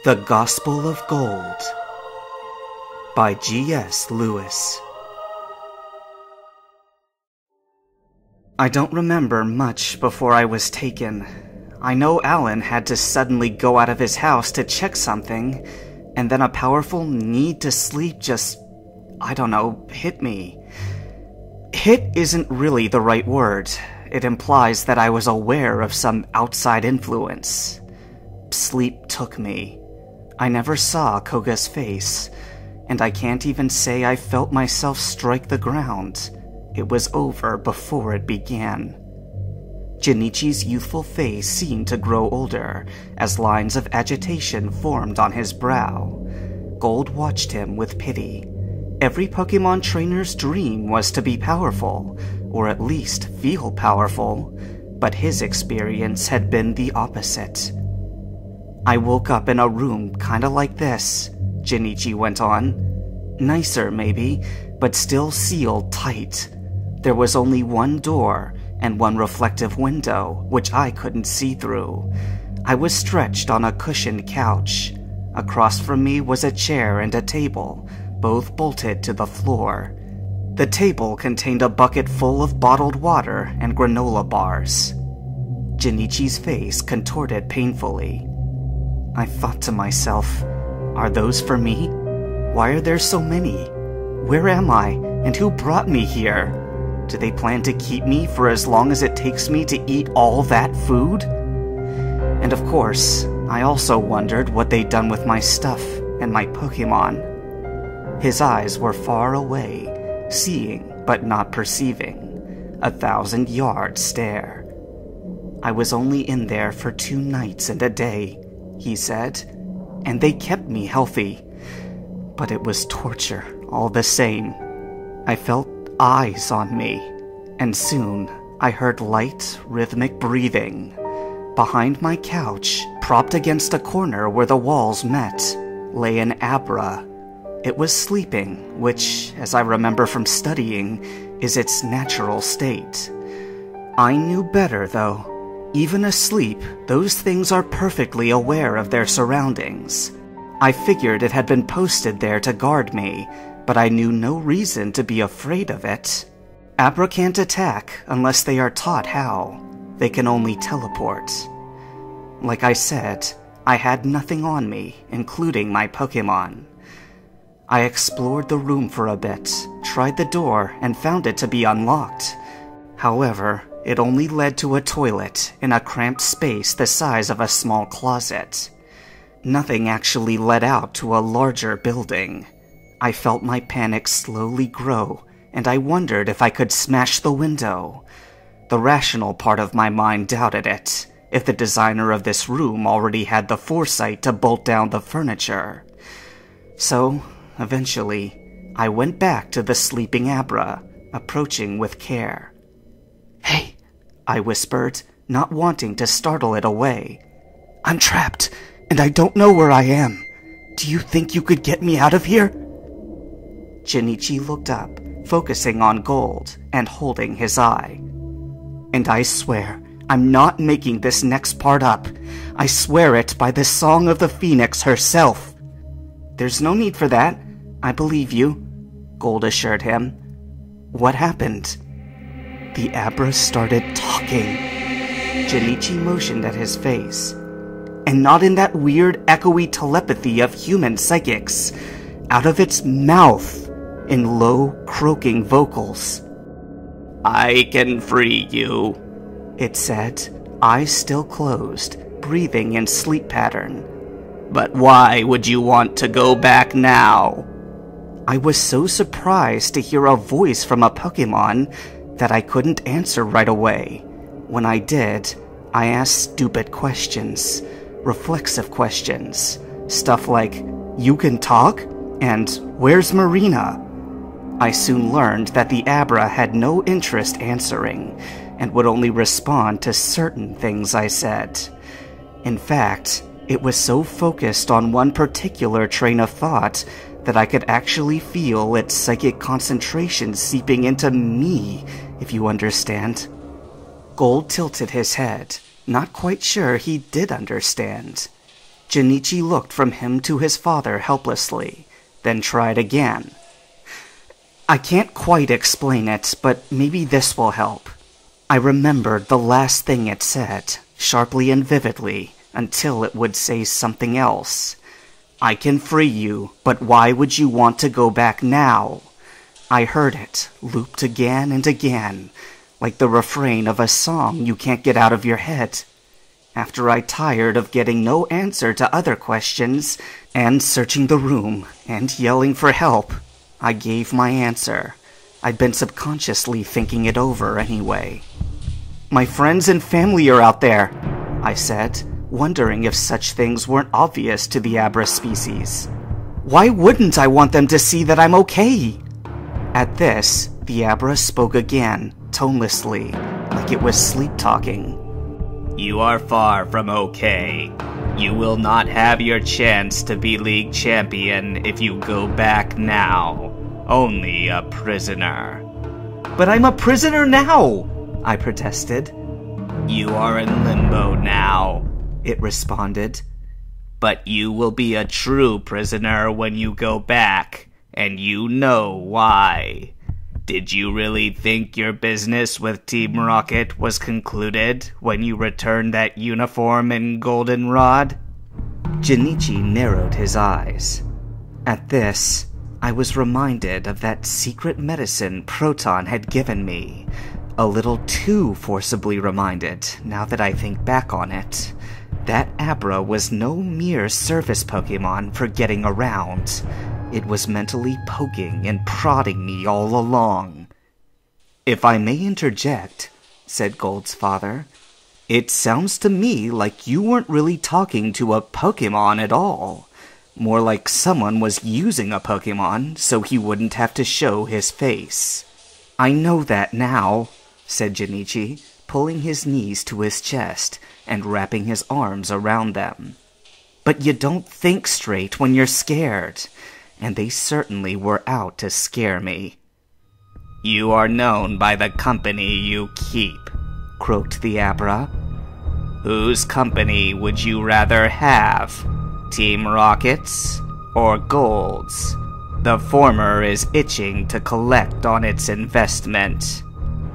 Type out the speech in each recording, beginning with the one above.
The Gospel of Gold by G.S. Lewis. I don't remember much before I was taken. I know Alan had to suddenly go out of his house to check something, and then a powerful need to sleep just, hit me. Hit isn't really the right word. It implies that I was aware of some outside influence. Sleep took me. I never saw Koga's face, and I can't even say I felt myself strike the ground. It was over before it began. Jinichi's youthful face seemed to grow older as lines of agitation formed on his brow. Gold watched him with pity. Every Pokemon trainer's dream was to be powerful, or at least feel powerful, but his experience had been the opposite. I woke up in a room kinda like this, Jinichi went on. Nicer, maybe, but still sealed tight. There was only one door and one reflective window, which I couldn't see through. I was stretched on a cushioned couch. Across from me was a chair and a table, both bolted to the floor. The table contained a bucket full of bottled water and granola bars. Jinichi's face contorted painfully. I thought to myself, are those for me? Why are there so many? Where am I, and who brought me here? Do they plan to keep me for as long as it takes me to eat all that food? And of course, I also wondered what they'd done with my stuff and my Pokemon. His eyes were far away, seeing but not perceiving, 1,000-yard stare. I was only in there for 2 nights and a day, he said, and they kept me healthy. But it was torture all the same. I felt eyes on me, and soon I heard light, rhythmic breathing. Behind my couch, propped against a corner where the walls met, lay an Abra. It was sleeping, which, as I remember from studying, is its natural state. I knew better, though. Even asleep, those things are perfectly aware of their surroundings. I figured it had been posted there to guard me, but I knew no reason to be afraid of it. Abra can't attack unless they are taught how. They can only teleport. Like I said, I had nothing on me, including my Pokemon. I explored the room for a bit, tried the door, and found it to be unlocked. However, it only led to a toilet in a cramped space the size of a small closet. Nothing actually led out to a larger building. I felt my panic slowly grow, and I wondered if I could smash the window. The rational part of my mind doubted it, if the designer of this room already had the foresight to bolt down the furniture. So, eventually, I went back to the sleeping Abra, approaching with care. "Hey," I whispered, not wanting to startle it away. "I'm trapped, and I don't know where I am. Do you think you could get me out of here?" Jinichi looked up, focusing on Gold and holding his eye. "And I swear, I'm not making this next part up. I swear it by the Song of the Phoenix herself." "There's no need for that. I believe you," Gold assured him. "What happened?" The Abra started talking. Jinichi motioned at his face. And not in that weird, echoey telepathy of human psychics. Out of its mouth, in low, croaking vocals. "I can free you," it said, eyes still closed, breathing in sleep pattern. "But why would you want to go back now?" I was so surprised to hear a voice from a Pokemon that I couldn't answer right away. When I did, I asked stupid questions, reflexive questions, stuff like, "You can talk?" and "Where's Marina?" I soon learned that the Abra had no interest answering, and would only respond to certain things I said. In fact, it was so focused on one particular train of thought that I could actually feel its psychic concentration seeping into me, if you understand. Gold tilted his head, not quite sure he did understand. Junichi looked from him to his father helplessly, then tried again. I can't quite explain it, but maybe this will help. I remembered the last thing it said, sharply and vividly, until it would say something else. I can free you, but why would you want to go back now? I heard it, looped again and again, like the refrain of a song you can't get out of your head. After I tired of getting no answer to other questions, and searching the room, and yelling for help, I gave my answer. I'd been subconsciously thinking it over anyway. My friends and family are out there, I said, wondering if such things weren't obvious to the Abra species. Why wouldn't I want them to see that I'm okay? At this, the Abra spoke again, tonelessly, like it was sleep-talking. You are far from okay. You will not have your chance to be league champion if you go back now. Only a prisoner. But I'm a prisoner now, I protested. You are in limbo now, it responded. But you will be a true prisoner when you go back, and you know why. Did you really think your business with Team Rocket was concluded when you returned that uniform and goldenrod? Junichi narrowed his eyes. At this, I was reminded of that secret medicine Proton had given me. A little too forcibly reminded, now that I think back on it. That Abra was no mere surface Pokemon for getting around. It was mentally poking and prodding me all along. If I may interject, said Gold's father, it sounds to me like you weren't really talking to a Pokemon at all. More like someone was using a Pokemon so he wouldn't have to show his face. I know that now, said Junichi, pulling his knees to his chest and wrapping his arms around them. But you don't think straight when you're scared. And they certainly were out to scare me. You are known by the company you keep, croaked the Abra. Whose company would you rather have? Team Rocket's or Gold's? The former is itching to collect on its investment.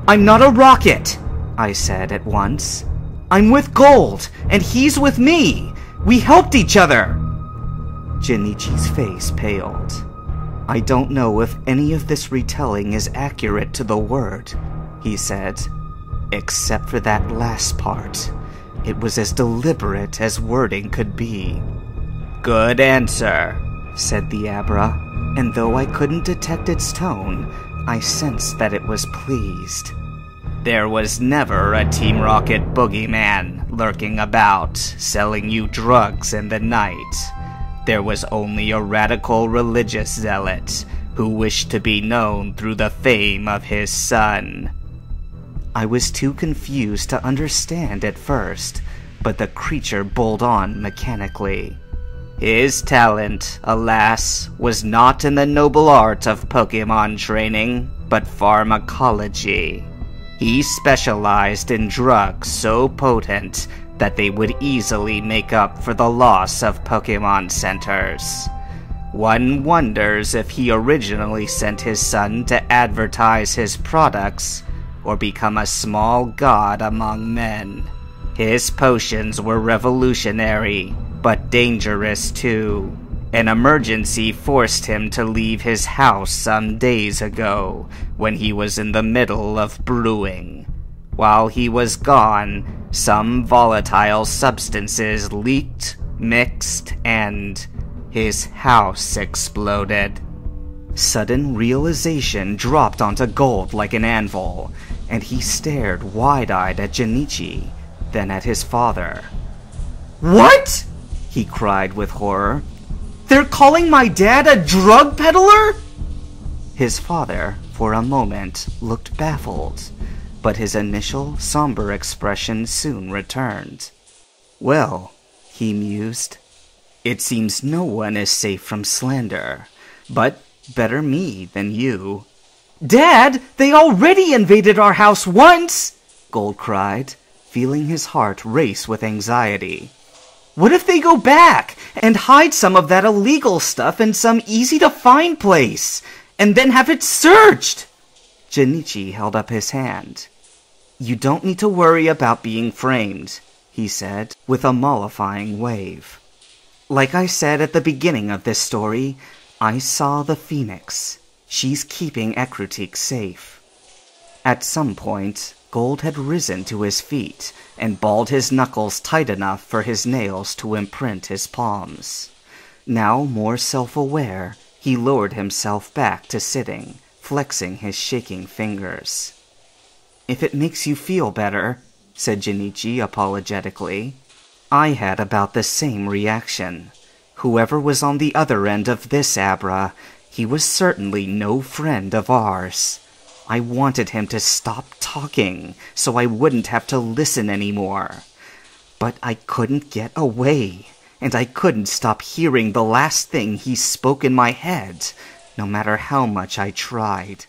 I'm not a Rocket, I said at once. I'm with Gold, and he's with me. We helped each other. Junichi's face paled. I don't know if any of this retelling is accurate to the word, he said. Except for that last part. It was as deliberate as wording could be. Good answer, said the Abra, and though I couldn't detect its tone, I sensed that it was pleased. There was never a Team Rocket boogeyman lurking about, selling you drugs in the night. There was only a radical religious zealot who wished to be known through the fame of his son. I was too confused to understand at first, but the creature bowled on mechanically. His talent, alas, was not in the noble art of Pokemon training, but pharmacology. He specialized in drugs so potent that they would easily make up for the loss of Pokemon centers. One wonders if he originally sent his son to advertise his products, or become a small god among men. His potions were revolutionary, but dangerous too. An emergency forced him to leave his house some days ago, when he was in the middle of brewing. While he was gone, some volatile substances leaked, mixed, and his house exploded. Sudden realization dropped onto Gold like an anvil, and he stared wide-eyed at Junichi, then at his father. What? He cried with horror. They're calling my dad a drug peddler? His father, for a moment, looked baffled, but his initial somber expression soon returned. Well, he mused, it seems no one is safe from slander, but better me than you. Dad, they already invaded our house once! Gold cried, feeling his heart race with anxiety. What if they go back and hide some of that illegal stuff in some easy-to-find place, and then have it searched? Junichi held up his hand. You don't need to worry about being framed, he said, with a mollifying wave. Like I said at the beginning of this story, I saw the Phoenix. She's keeping Ecruteak safe. At some point, Gold had risen to his feet and balled his knuckles tight enough for his nails to imprint his palms. Now more self-aware, he lowered himself back to sitting, flexing his shaking fingers. If it makes you feel better, said Junichi apologetically, I had about the same reaction. Whoever was on the other end of this Abra, he was certainly no friend of ours. I wanted him to stop talking, so I wouldn't have to listen anymore. But I couldn't get away, and I couldn't stop hearing the last thing he spoke in my head, no matter how much I tried.